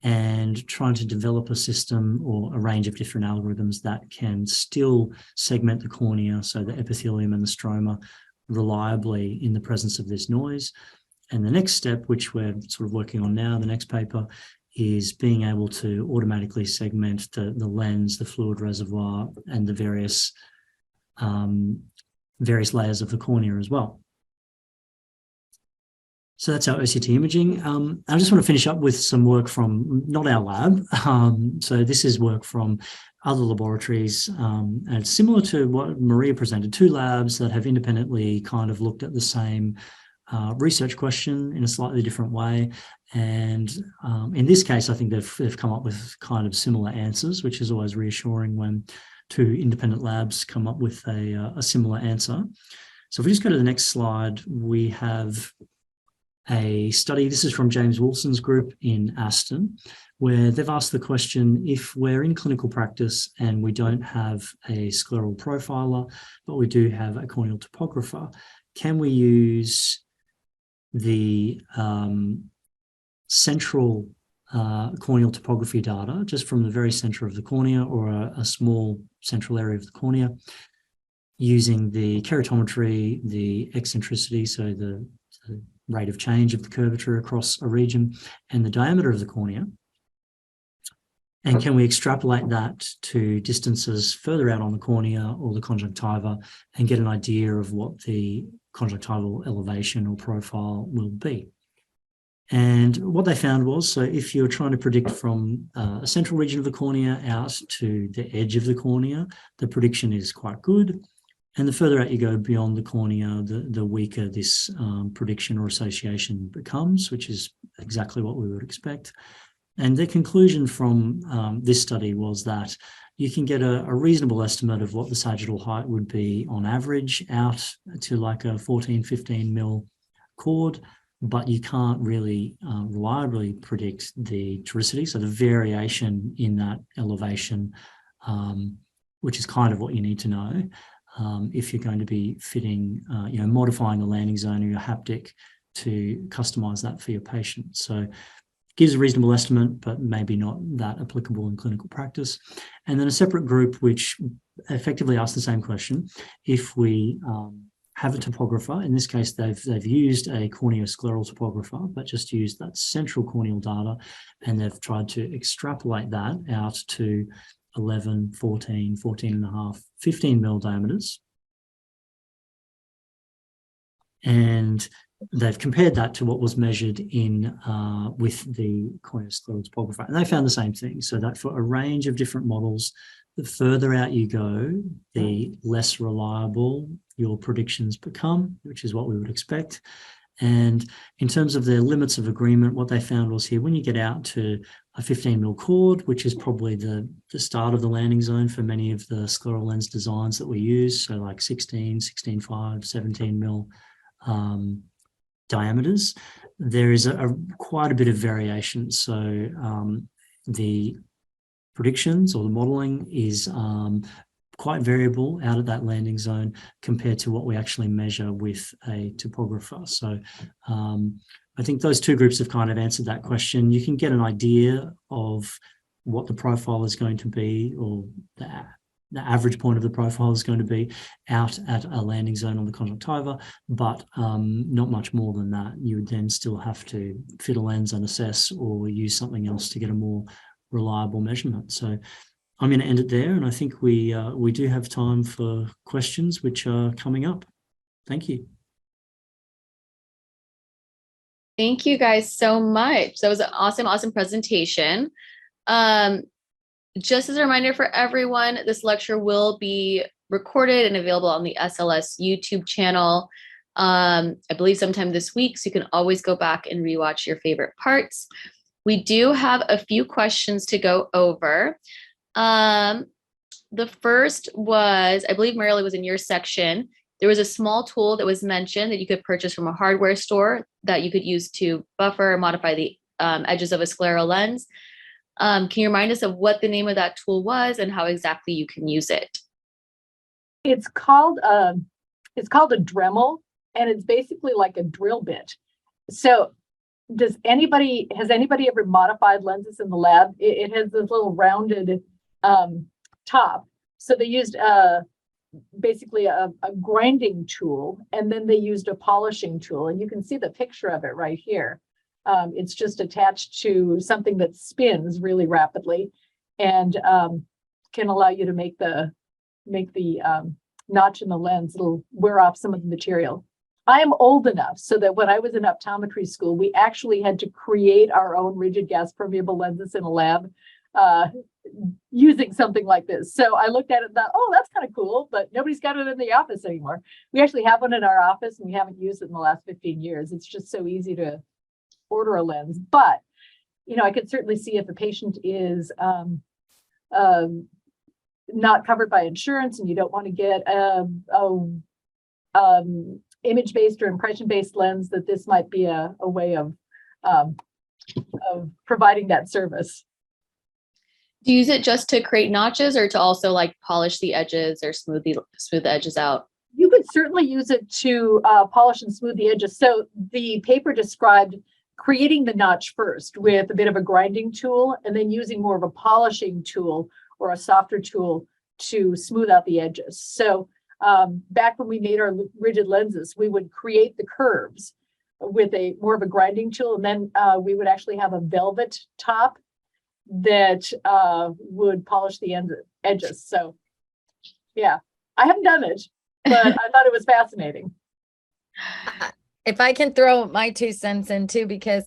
and trying to develop a system or a range of different algorithms that can still segment the cornea, so the epithelium and the stroma, reliably in the presence of this noise. And the next step, which we're sort of working on now, the next paper, is being able to automatically segment the lens, the fluid reservoir, and the various layers of the cornea as well. So that's our OCT imaging. I just want to finish up with some work from not our lab. So this is work from other laboratories, and it's similar to what Maria presented, 2 labs that have independently kind of looked at the same research question in a slightly different way. And in this case, I think they've come up with kind of similar answers, which is always reassuring when 2 independent labs come up with a similar answer. So if we just go to the next slide, we have a study. This is from James Wilson's group in Aston, where they've asked the question, if we're in clinical practice and we don't have a scleral profiler, but we do have a corneal topographer, can we use the central corneal topography data just from the very center of the cornea, or a small central area of the cornea, using the keratometry, the eccentricity, so the rate of change of the curvature across a region, and the diameter of the cornea? And can we extrapolate that to distances further out on the cornea or the conjunctiva and get an idea of what the conjunctival elevation or profile will be? And what they found was, so if you're trying to predict from a central region of the cornea out to the edge of the cornea, the prediction is quite good. And the further out you go beyond the cornea, the weaker this prediction or association becomes, which is exactly what we would expect. And the conclusion from this study was that you can get a reasonable estimate of what the sagittal height would be on average out to like a 14, 15 mil chord, but you can't really reliably predict the toricity, so the variation in that elevation, which is kind of what you need to know if you're going to be fitting, modifying the landing zone or your haptic to customize that for your patient. So gives a reasonable estimate, but maybe not that applicable in clinical practice. And then a separate group which effectively asked the same question: if we have a topographer, in this case they've used a corneoscleral topographer, but just used that central corneal data, and they've tried to extrapolate that out to 11, 14, 14 and a half, 15 mil diameters. And they've compared that to what was measured in with the corneoscleral topographer, and they found the same thing. So that for a range of different models, the further out you go, the less reliable your predictions become, which is what we would expect. And in terms of their limits of agreement, what they found was here, when you get out to a 15 mil chord, which is probably the start of the landing zone for many of the scleral lens designs that we use, so like 16, 16.5, 17 mil diameters, there is quite a bit of variation. So the predictions or the modeling is quite variable out of that landing zone compared to what we actually measure with a topographer. So I think those two groups have kind of answered that question. You can get an idea of what the profile is going to be, or the average point of the profile is going to be out at a landing zone on the conjunctiva, but not much more than that. You would then still have to fit a lens and assess, or use something else to get a more reliable measurement. So I'm going to end it there, and I think we do have time for questions which are coming up. Thank you. Thank you guys so much. That was an awesome presentation. Just as a reminder for everyone, this lecture will be recorded and available on the SLS YouTube channel, I believe sometime this week, so you can always go back and rewatch your favorite parts. We do have a few questions to go over. The first was, I believe, Muriel, was in your section. There was a small tool that was mentioned that you could purchase from a hardware store that you could use to buffer or modify the edges of a scleral lens. Can you remind us of what the name of that tool was and how exactly you can use it? It's called a Dremel, and it's basically like a drill bit. So has anybody ever modified lenses in the lab? It has this little rounded top. So they used basically a grinding tool, and then they used a polishing tool, and you can see the picture of it right here. It's just attached to something that spins really rapidly, and can allow you to make the notch in the lens. It'll wear off some of the material. I am old enough so that when I was in optometry school, we actually had to create our own rigid gas permeable lenses in a lab using something like this. So I looked at it and thought, oh, that's kind of cool, but nobody's got it in the office anymore. We actually have one in our office, and we haven't used it in the last 15 years. It's just so easy to order a lens. But, I could certainly see if a patient is not covered by insurance and you don't want to get image-based or impression-based lens, that this might be a way of providing that service. Do you use it just to create notches or to also like polish the edges or smooth the edges out? You could certainly use it to polish and smooth the edges. So the paper described creating the notch first with a bit of a grinding tool, and then using more of a polishing tool or a softer tool to smooth out the edges. So back when we made our rigid lenses, we would create the curves with a more of a grinding tool, and then we would actually have a velvet top that would polish the edges. So yeah, I haven't done it, but I thought it was fascinating. If I can throw my 2 cents in too, because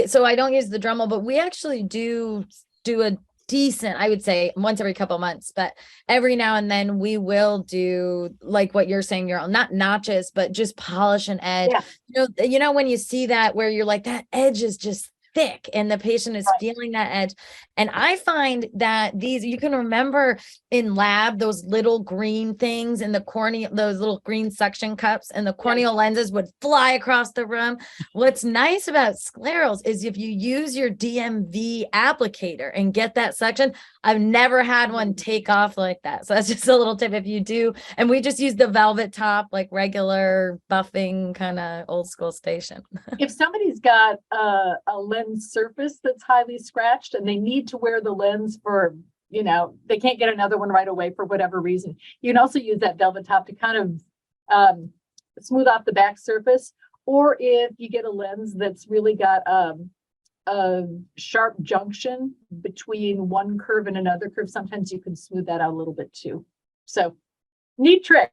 so I don't use the Dremel, but we actually do a decent, I would say once every couple of months, but every now and then we will do like what you're saying, you're not notches, but just polish an edge. Yeah. You know, when you see that where you're like, that edge is just thick and the patient is feeling that edge. And I find that you can remember in lab, those little green things in the cornea, those little green suction cups, and the corneal lenses would fly across the room. What's nice about Sclerals is if you use your DMV applicator and get that suction, I've never had one take off like that. So that's just a little tip if you do. And we just use the velvet top, like regular buffing kind of old school station. If somebody's got a lens surface that's highly scratched and they need to wear the lens for, they can't get another one right away for whatever reason, you can also use that velvet top to kind of smooth off the back surface. Or if you get a lens that's really got a sharp junction between one curve and another curve, sometimes you can smooth that out a little bit too. So neat trick.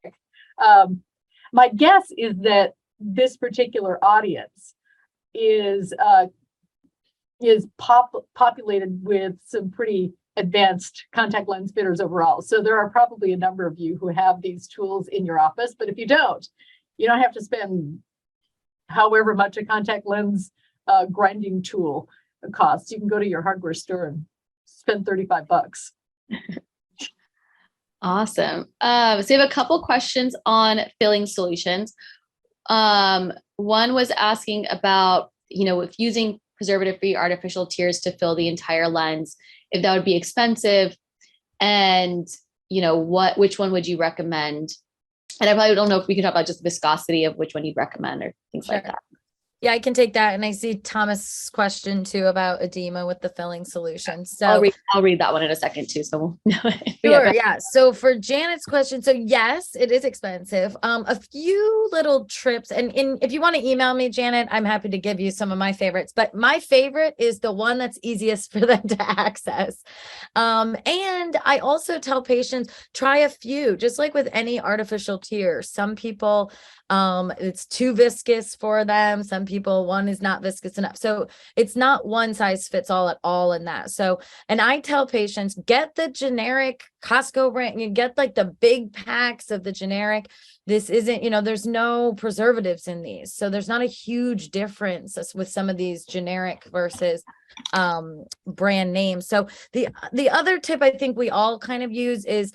My guess is that this particular audience is populated with some pretty advanced contact lens fitters overall. So there are probably a number of you who have these tools in your office, but if you don't have to spend however much a contact lens grinding tool costs. You can go to your hardware store and spend $35. Awesome. So we have a couple questions on filling solutions. One was asking about, if using preservative-free artificial tears to fill the entire lens, if that would be expensive, and which one would you recommend? And I probably don't know if we can talk about just viscosity of which one you'd recommend or things like that. Yeah, I can take that. And I see Thomas' question too about edema with the filling solution. So I'll read that one in a second too. So sure, yeah. So for Janet's question, so yes, it is expensive. A few little trips, and if you want to email me, Janet, I'm happy to give you some of my favorites. But my favorite is the one that's easiest for them to access. And I also tell patients, try a few, just like with any artificial tear. Some people, it's too viscous for them. Some people, one is not viscous enough. So it's not one size fits all at all in that. So, and I tell patients, get the generic Costco brand, you get like the big packs of the generic. This isn't, there's no preservatives in these. So there's not a huge difference with some of these generic versus brand names. So the other tip I think we all kind of use is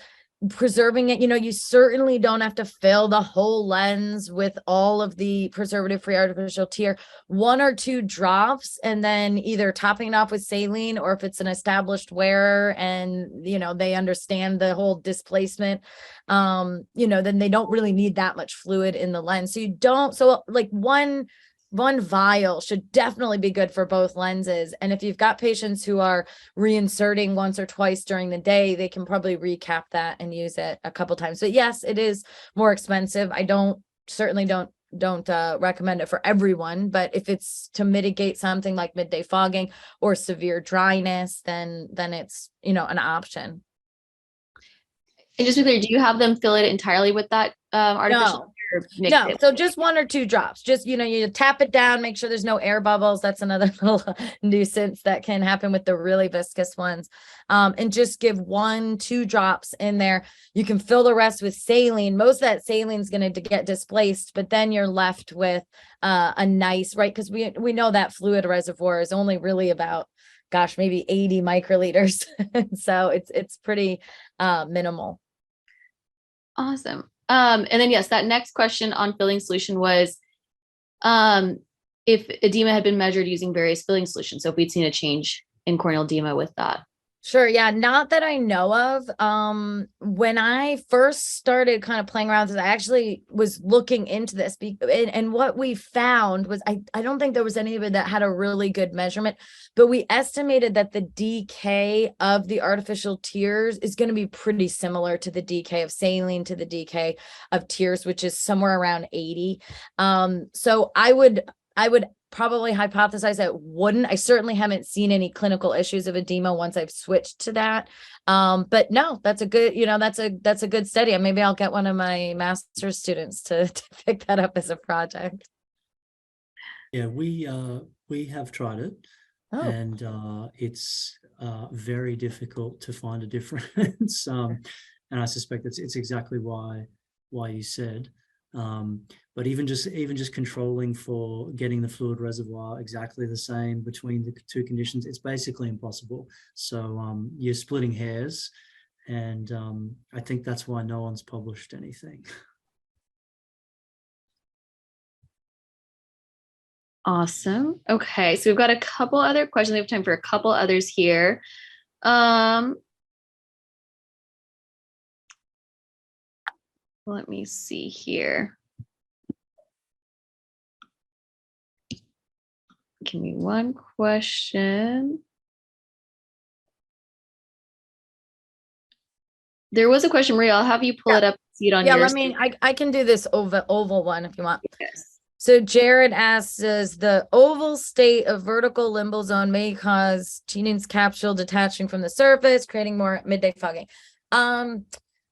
preserving it. You certainly don't have to fill the whole lens with all of the preservative-free artificial tear. 1 or 2 drops, and then either topping it off with saline, or if it's an established wearer and they understand the whole displacement, then they don't really need that much fluid in the lens. So like one vial should definitely be good for both lenses. And if you've got patients who are reinserting once or twice during the day, they can probably recap that and use it a couple times. But yes, it is more expensive. I certainly don't recommend it for everyone, but if it's to mitigate something like midday fogging or severe dryness, then it's, an option. And just to be clear, do you have them fill it entirely with that artificial? No, so just 1 or 2 drops. Just, you tap it down, make sure there's no air bubbles. That's another little nuisance that can happen with the really viscous ones. And just give 1, 2 drops in there. You can fill the rest with saline. Most of that saline is going to get displaced, but then you're left with a nice, right? Because we know that fluid reservoir is only really about, maybe 80 microliters. So it's pretty minimal. Awesome. And then yes, that next question on filling solution was if edema had been measured using various filling solutions. So if we'd seen a change in corneal edema with that. Sure. Yeah. Not that I know of. When I first started kind of playing around with this, I actually was looking into this and what we found was, I don't think there was any of it that had a really good measurement, but we estimated that the decay of the artificial tears is going to be pretty similar to the decay of saline to the decay of tears, which is somewhere around 80. So I would probably hypothesize that wouldn't. I certainly haven't seen any clinical issues of edema once I've switched to that. But no, that's a good, that's a good study. And maybe I'll get one of my master's students to pick that up as a project. Yeah, we have tried it, and it's very difficult to find a difference. And I suspect it's exactly why you said. But even just controlling for getting the fluid reservoir exactly the same between the two conditions, it's basically impossible. So you're splitting hairs, and I think that's why no one's published anything. Awesome. Okay, so we've got a couple other questions. We have time for a couple others here. Let me see here. Give me one question. There was a question, Muriel. I'll have you pull it up, see it on yours. I can do this oval one if you want. Yes. So Jared asks, does the oval state of vertical limbal zone may cause Tenine's capsule detaching from the surface, creating more midday fogging?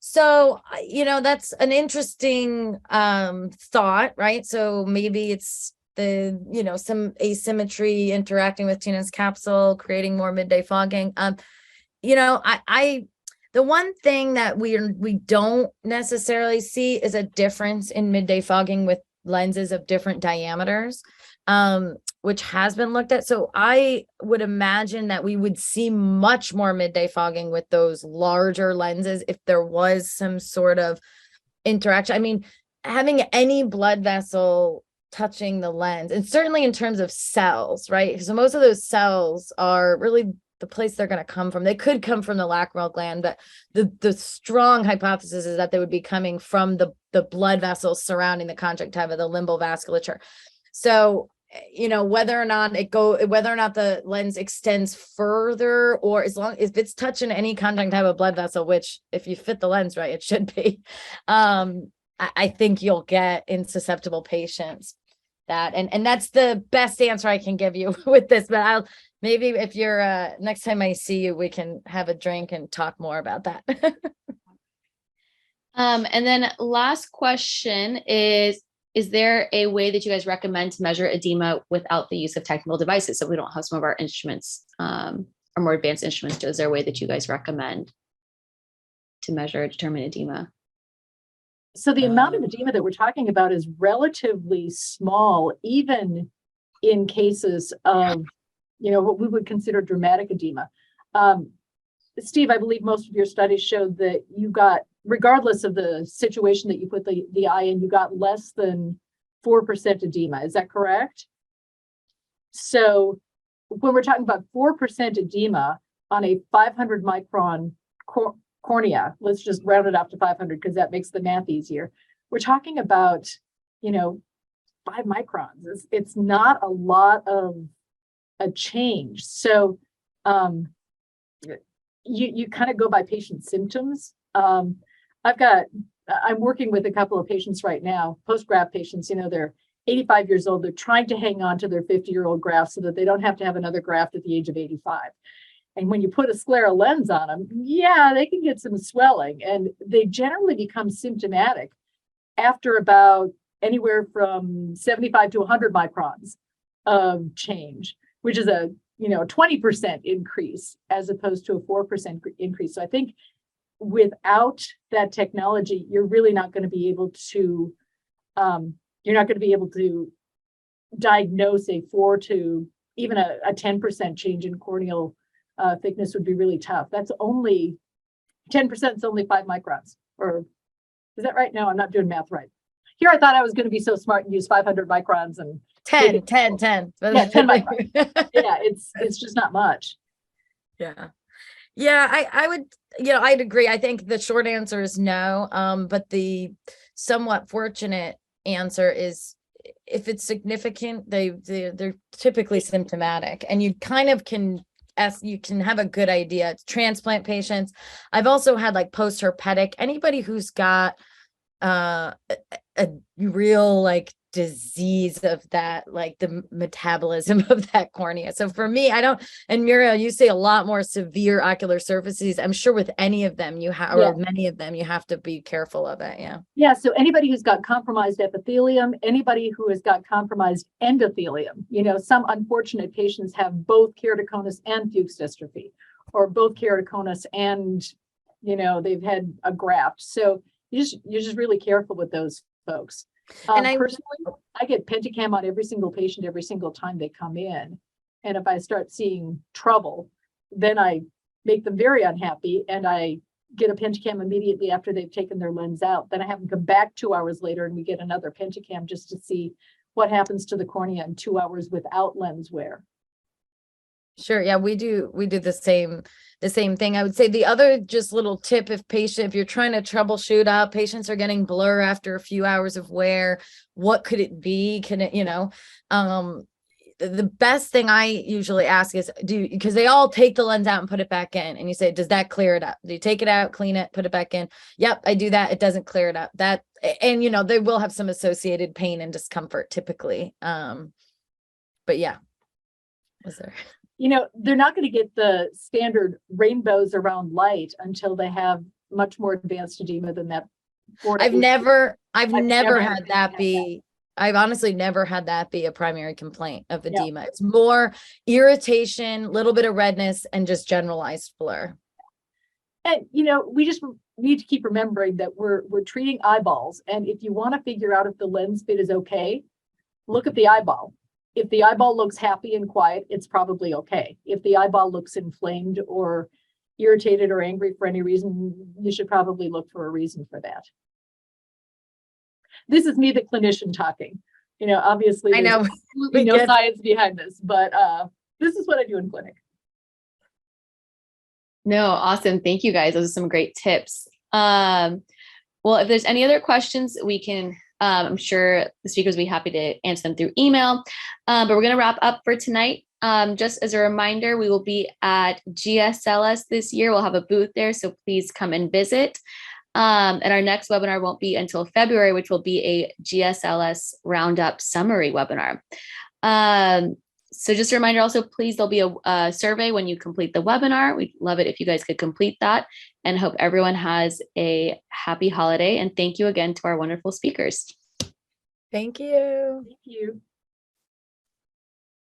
So, that's an interesting thought, right? So maybe it's the, some asymmetry interacting with Tenine's capsule, creating more midday fogging. The one thing that we don't necessarily see is a difference in midday fogging with lenses of different diameters, which has been looked at. So I would imagine that we would see much more midday fogging with those larger lenses if there was some sort of interaction. I mean, having any blood vessel touching the lens, and certainly in terms of cells, right? So most of those cells are really the place they're going to come from. They could come from the lacrimal gland, but the strong hypothesis is that they would be coming from the blood vessels surrounding the conjunctiva, the limbal vasculature. So, whether or not the lens extends further, or if it's touching any conjunctiva blood vessel, which if you fit the lens right, it should be, I think you'll get in susceptible patients that, and that's the best answer I can give you with this, but maybe if you're, next time I see you, we can have a drink and talk more about that. And then last question is there a way that you guys recommend to measure edema without the use of technical devices? So we don't have some of our instruments, or more advanced instruments. Is there a way that you guys recommend to measure or determine edema? So the amount of edema that we're talking about is relatively small, even in cases of, what we would consider dramatic edema. Steve, I believe most of your studies showed that you got, regardless of the situation that you put the eye in, you got less than 4% edema. Is that correct? So when we're talking about 4% edema on a 500 micron cornea, let's just round it up to 500 because that makes the math easier. We're talking about, 5 microns. It's not a lot of a change. So you kind of go by patient symptoms. I'm working with a couple of patients right now, post-graft patients, they're 85 years old. They're trying to hang on to their 50-year-old graft so that they don't have to have another graft at the age of 85. And when you put a scleral lens on them, yeah, they can get some swelling, and they generally become symptomatic after about anywhere from 75 to 100 microns of change, which is a 20% increase as opposed to a 4% increase. So I think without that technology, you're really not going to be able to diagnose a 4 to even a 10% change in corneal thickness would be really tough. That's only 10%, is only 5 microns, or Is that right? No, I'm not doing math right. Here, I thought I was going to be so smart and use 500 microns and 10. Yeah, 10 microns. Yeah, it's just not much. Yeah. Yeah, I would, I'd agree. I think the short answer is no. But the somewhat fortunate answer is if it's significant, they're typically symptomatic, and you kind of can you can have a good idea. Transplant patients. I've also had like post-herpetic, anybody who's got a real like disease of that, like the metabolism of that cornea. So for me, and Muriel, you say a lot more severe ocular surfaces. I'm sure with any of them or many of them, you have to be careful of it. Yeah. Yeah. So anybody who's got compromised epithelium, anybody who has got compromised endothelium, some unfortunate patients have both keratoconus and fuchs dystrophy, or both keratoconus and, they've had a graft. So you're just really careful with those folks. And personally, I get Pentacam on every single patient every single time they come in. And if I start seeing trouble, then I make them very unhappy, and I get a Pentacam immediately after they've taken their lens out. Then I have them come back 2 hours later and we get another Pentacam just to see what happens to the cornea in 2 hours without lens wear. Sure. Yeah, we do the same thing. I would say the other just little tip, if you're trying to troubleshoot out, patients are getting blur after a few hours of wear, what could it be? Can it, the best thing I usually ask is because they all take the lens out and put it back in, and you say, does that clear it up? Do you take it out, clean it, put it back in? Yep, I do that. It doesn't clear it up. And they will have some associated pain and discomfort typically. But yeah, was there? They're not going to get the standard rainbows around light until they have much more advanced edema than that. I've never had that be. I've honestly never had that be a primary complaint of edema. It's more irritation, a little bit of redness, and just generalized blur. And we just need to keep remembering that we're treating eyeballs, and if you want to figure out if the lens fit is okay, look at the eyeball. If the eyeball looks happy and quiet, it's probably okay. If the eyeball looks inflamed or irritated or angry for any reason, you should probably look for a reason for that. This is me, the clinician, talking. Obviously, I know absolutely no science behind this, but this is what I do in clinic. No, awesome. Thank you guys. Those are some great tips. Well, if there's any other questions, we can, I'm sure the speakers will be happy to answer them through email. But we're going to wrap up for tonight. Just as a reminder, we will be at GSLS this year. We'll have a booth there, so please come and visit. And our next webinar won't be until February, which will be a GSLS Roundup summary webinar. So just a reminder also, please, there'll be a survey when you complete the webinar. We'd love it if you guys could complete that, and hope everyone has a happy holiday. And thank you again to our wonderful speakers. Thank you. Thank you.